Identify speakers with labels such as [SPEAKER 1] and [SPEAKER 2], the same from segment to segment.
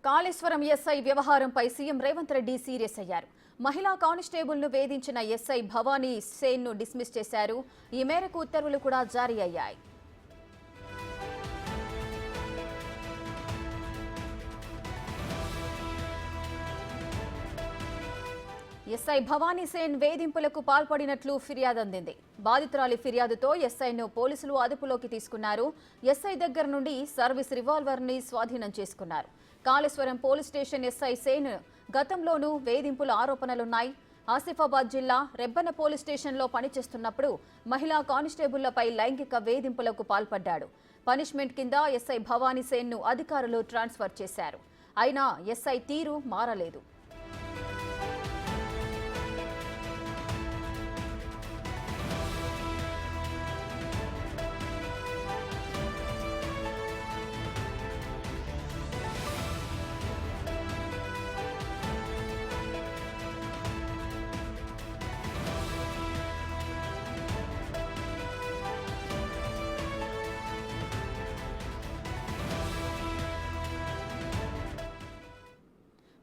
[SPEAKER 1] Kaleshwaram SI వ్యవహారంపై CM Revanth Reddy serious అయ్యారు. మహిళా కానిస్టేబుల్ను వేధించిన ఎస్ఐ భవానీ సేన్ను డిస్మిస్ చేశారు. ఈ మేరకు ఉత్తర్వులు కూడా జారీ అయ్యాయి. ఎస్ఐ భవానీ సేన్ వేధింపులకు పాల్పడినట్లు ఫిర్యాదు అందింది. బాధితురాలి ఫిర్యాదుతో ఎస్ఐను పోలీసులు అదుపులోకి తీసుకున్నారు. ఎస్ఐ దగ్గర నుండి సర్వీస్ రివాల్వర్ని స్వాధీనం చేసుకున్నారు. Kaleshwaram police station SI Sen గతంలోనూ వేధింపుల ఆరోపణలున్నాయి. ఆసిఫాబాద్ జిల్లా రెబ్బన పోలీస్ స్టేషన్లో పనిచేస్తున్నప్పుడు మహిళా కానిస్టేబుళ్లపై లైంగిక వేధింపులకు పాల్పడ్డాడు. పనిష్మెంట్ కింద ఎస్ఐ భవానీ సేన్ను అధికారులు ట్రాన్స్ఫర్ చేశారు. అయినా ఎస్ఐ తీరు మారలేదు.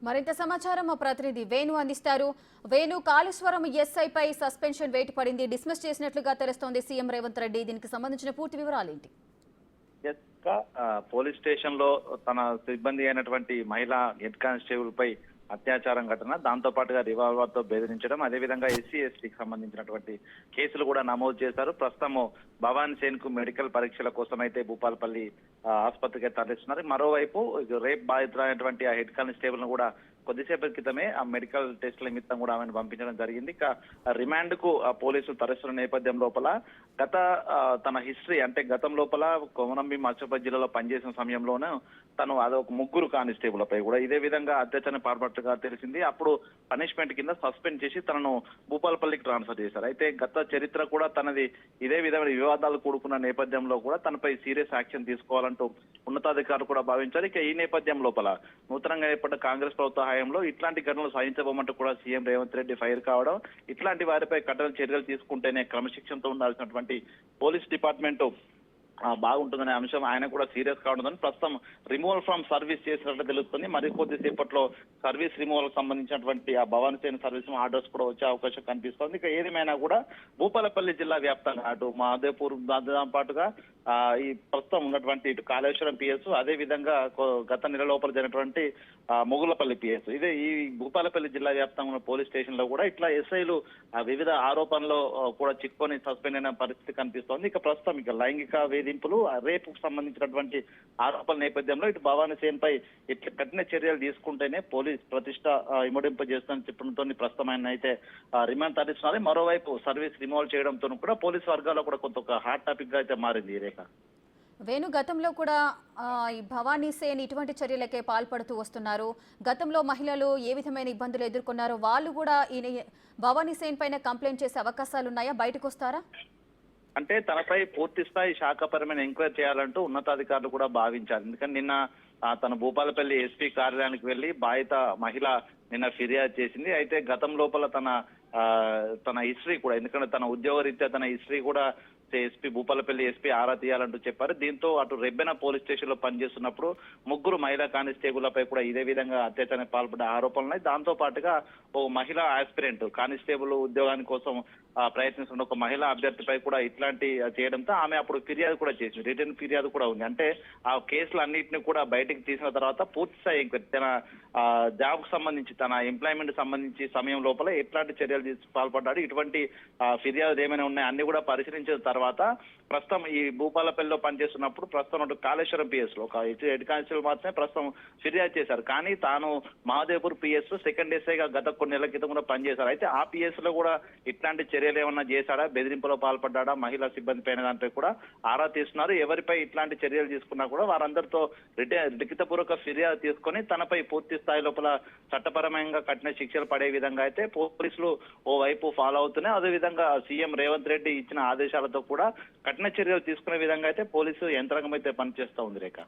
[SPEAKER 1] మరింత సమాచారం మా ప్రతినిధి వేణు అందిస్తారు. వేణు, కాళేశ్వరం ఎస్ఐపై సస్పెన్షన్ వేటు పడింది, డిస్మిస్ చేసినట్లుగా తెలుస్తోంది సీఎం రేవంత్ రెడ్డి. దీనికి సంబంధించిన పూర్తి వివరాలు ఏంటి?
[SPEAKER 2] పోలీస్ స్టేషన్ లో తన సిబ్బంది అయినటువంటి మహిళా హెడ్ కానిస్టేబుల్ పై అత్యాచారం ఘటన, దాంతో పాటుగా రివాల్వర్ తో బెదిరించడం, అదేవిధంగా ఎస్సీ ఎస్టీకి సంబంధించినటువంటి కేసులు కూడా నమోదు చేశారు. ప్రస్తుతం భవానీ సేన్ కు మెడికల్ పరీక్షల కోసం అయితే భూపాలపల్లి ఆసుపత్రికి తరలిస్తున్నారు. మరోవైపు రేప్ బాధితులైనటువంటి ఆ హెడ్ కానిస్టేబుల్ ను కూడా కొద్దిసేపటి క్రితమే ఆ మెడికల్ టెస్టుల నిమిత్తం కూడా ఆమెను పంపించడం జరిగింది. ఇక రిమాండ్ కు పోలీసులు తరలిస్తున్న నేపథ్యం లోపల తన హిస్టరీ అంటే గతం లోపల కొమరంభీం ఆసిఫాబాద్ జిల్లాలో పనిచేసిన సమయంలోనే తను అదొక ముగ్గురు కానిస్టేబుల్ పై కూడా ఇదే విధంగా అత్యాచారం పాల్పట్టుగా తెలిసింది. అప్పుడు పనిష్మెంట్ కింద సస్పెండ్ చేసి తనను భూపాలపల్లికి ట్రాన్స్ఫర్ చేశారు. అయితే గత చరిత్ర కూడా తనది ఇదే విధమైన వివాదాలు కూడుకున్న నేపథ్యంలో కూడా తనపై సీరియస్ యాక్షన్ తీసుకోవాలంటూ ఉన్నతాధికారులు కూడా భావించారు. ఇక ఈ నేపథ్యం లోపల నూతనంగా ఏర్పడ్డ కాంగ్రెస్ ప్రభుత్వ హయాంలో ఇట్లాంటి ఘటనలు సాధించబోమంటూ కూడా సీఎం రేవంత్ రెడ్డి ఫైర్ కావడం, ఇట్లాంటి వారిపై కఠిన చర్యలు తీసుకుంటేనే క్రమశిక్షణతో ఉండాల్సినటువంటి పోలీస్ డిపార్ట్మెంట్ బాగుంటుందనే అంశం ఆయన కూడా సీరియస్ కావడం ప్రస్తుతం రిమూవల్ ఫ్రమ్ సర్వీస్ చేసినట్లు తెలుస్తుంది. మరి కొద్దిసేపట్లో సర్వీస్ రిమూవల్ సంబంధించినటువంటి ఆ భవానీ సేన్ సర్వీస్ ఆర్డర్స్ కూడా వచ్చే అవకాశం కనిపిస్తోంది. ఇక ఏదేమైనా కూడా భూపాలపల్లి జిల్లా వ్యాప్తంగా అటు మహదేవ్పూర్ దాంతో పాటుగా ఈ ప్రస్తుతం ఉన్నటువంటి ఇటు కాళేశ్వరం పిఎస్, అదే విధంగా గత నెల లోపల జరిగినటువంటి మొగులపల్లి పిఎస్, ఇదే ఈ భూపాలపల్లి జిల్లా వ్యాప్తంగా ఉన్న పోలీస్ స్టేషన్ లో కూడా ఇట్లా ఎస్ఐలు వివిధ ఆరోపణలో కూడా చిక్కుకొని సస్పెండ్ అయిన పరిస్థితి కనిపిస్తోంది. ఇక ప్రస్తుతం ఇక లైంగిక వేధింపులు, రేపుకు సంబంధించినటువంటి ఆరోపణల నేపథ్యంలో ఇటు భవానీ సేన్ పై ఇట్లా కఠిన చర్యలు తీసుకుంటేనే పోలీస్ ప్రతిష్ట ఇమడింపజేస్తుందని చెప్పడంతో ప్రస్తుతం ఆయన అయితే రిమాండ్ తరలిస్తున్నారు. మరోవైపు సర్వీస్ రిమూవల్ చేయడంతో కూడా పోలీస్ వర్గాల్లో కూడా కొంత ఒక హాట్ టాపిక్ గా అయితే మారింది. రేఖ,
[SPEAKER 1] వేణు, గతంలో కూడా ఈ భవానీ సేన్ ఇటువంటి చర్యలకే పాల్పడుతూ వస్తున్నారు. గతంలో మహిళలు ఏ విధమైన ఇబ్బందులు ఎదుర్కొన్నారో వాళ్ళు కూడా ఈ భవానీ సేన్ పైన కంప్లైంట్ చేసే అవకాశాలు ఉన్నాయా? బయటకు వస్తారా?
[SPEAKER 2] అంటే తనపై పూర్తి స్థాయి శాఖపరమైన ఎంక్వైరీ చేయాలంటూ ఉన్నతాధికారులు కూడా భావించారు. ఎందుకంటే నిన్న తన భూపాలపల్లి ఎస్పీ కార్యాలయానికి వెళ్లి బాధిత మహిళ నిన్న ఫిర్యాదు చేసింది. అయితే గతం లోపల తన హిస్టరీ కూడా, ఎందుకంటే తన ఉద్యోగరీత్యా తన హిస్టరీ కూడా ఎస్పీ భూపాలపల్లి ఎస్పీ ఆరా తీయాలంటూ చెప్పారు. దీంతో అటు రెబ్బెన పోలీస్ స్టేషన్ లో పనిచేస్తున్నప్పుడు ముగ్గురు మహిళా కానిస్టేబుళ్లపై కూడా ఇదే విధంగా అత్యాచారానికి పాల్పడ్డ ఆరోపణలున్నాయి. దాంతో పాటుగా ఓ మహిళా ఆస్పిరెంట్ కానిస్టేబుల్ ఉద్యోగాని కోసం ప్రయత్నిస్తున్న ఒక మహిళా అభ్యర్థిపై కూడా ఇట్లాంటి చేయడంతో ఆమె అప్పుడు ఫిర్యాదు కూడా చేసింది. రిటర్న్ ఫిర్యాదు కూడా ఉంది. అంటే ఆ కేసులు అన్నింటినీ కూడా బయటకు తీసిన తర్వాత పూర్తి స్థాయి తన జాబ్ కు సంబంధించి, తన ఎంప్లాయ్మెంట్ సంబంధించి సమయం లోపల ఎట్లాంటి చర్యలు పాల్పడ్డాడు, ఇటువంటి ఫిర్యాదులు ఏమైనా ఉన్నాయి అన్ని కూడా పరిశీలించిన తర్వాత ప్రస్తుతం ఈ భూపాలపల్లిలో పనిచేస్తున్నప్పుడు ప్రస్తుతం కాళేశ్వరం పిఎస్ లో ఒక హెడ్ కానిస్టేబుల్ మాత్రమే ప్రస్తుతం ఫిర్యాదు చేశారు. కానీ తాను మహదేవ్పూర్ పిఎస్ సెకండ్ ఎస్ఐగా గత కొన్ని నెలల క్రితం కూడా పనిచేశారు. అయితే ఆ పిఎస్ లో కూడా ఇట్లాంటి చర్యలు ఏమన్నా చేశాడా, బెదిరింపులో పాల్పడ్డా, మహిళా సిబ్బంది పైన దానిపై కూడా ఆరా తీస్తున్నారు. ఎవరిపై ఇట్లాంటి చర్యలు తీసుకున్నా కూడా వారందరితో లిఖితపూర్వక ఫిర్యాదు తీసుకొని తనపై పూర్తి స్థాయి లోపల చట్టపరమైన కఠిన శిక్షలు పడే విధంగా అయితే పోలీసులు ఓ వైపు ఫాలో అవుతున్నాయి. అదేవిధంగా సీఎం రేవంత్ రెడ్డి ఇచ్చిన ఆదేశాలతో కూడా కఠిన చర్యలు తీసుకునే విధంగా అయితే పోలీసు యంత్రాంగం అయితే పనిచేస్తూ ఉంది. రేఖ.